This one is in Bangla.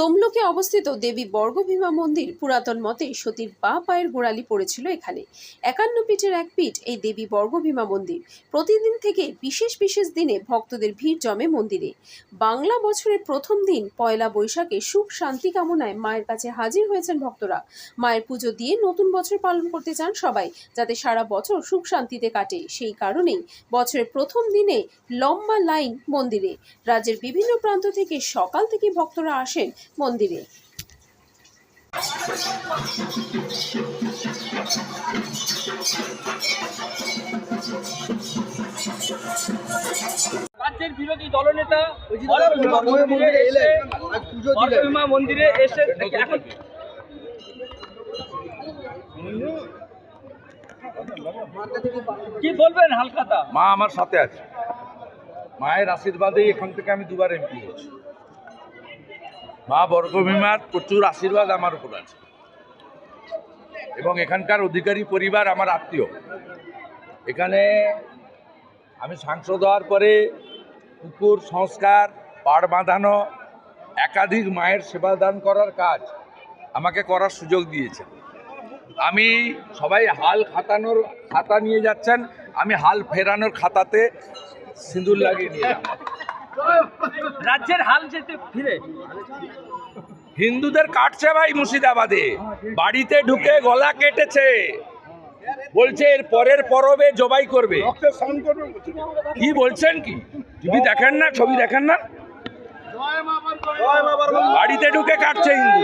তমলুকে অবস্থিত দেবী বর্গভীমা মন্দির পুরাতন মতে সতীর বাঁ পায়ের গোড়ালি পড়েছিল এখানে। 51 পিঠের এক পিঠ এই দেবী বর্গভীমা মন্দির। প্রতিদিন থেকে বিশেষ বিশেষ দিনে ভক্তদের ভিড় জমে মন্দিরে। বাংলা বছরের প্রথম দিন পয়লা বৈশাখে সুখ শান্তি কামনায় মায়ের কাছে হাজির হয়েছেন ভক্তরা। মায়ের পুজো দিয়ে নতুন বছর পালন করতে চান সবাই, যাতে সারা বছর সুখ শান্তিতে কাটে। সেই কারণেই বছরের প্রথম দিনে লম্বা লাইন মন্দিরে। রাজ্যের বিভিন্ন প্রান্ত থেকে সকাল থেকে ভক্তরা আসেন মন্দিরে। রাজ্যের বিরোধী দলনেতা বর্গভীমা মন্দিরে এসে এখন কি বলবেন? হালখাতা মা আমার সাথে আছে, মায়ের আশীর্বাদেই এখান থেকে আমি দুবার এমপি হয়েছি। মা বর্গভীমার প্রচুর আশীর্বাদ আমার উপর আছে এবং এখানকার অধিকারী পরিবার আমার আত্মীয়। এখানে আমি সাংসদ হওয়ার পরে পুকুর সংস্কার, পাড় বাঁধানো, একাধিক মায়ের সেবাদান করার কাজ আমাকে করার সুযোগ দিয়েছে। আমি সবাই হাল খাতানোর খাতা নিয়ে যাচ্ছেন, আমি হাল ফেরানোর খাতাতে সিঁদুর লাগিয়ে নিয়ে যাব। রাজ্যের হাল যেতে ফিরে হিন্দুদের কাটছে ভাই মুর্শিদাবাদে, বাড়িতে ঢুকে গলা কেটেছে, বলছে এর পরের পরবে জবাই করবে। কি বলছেন? কি টিভি দেখেন না, ছবি দেখেন না? বাড়িতে ঢুকে কাটছে হিন্দু।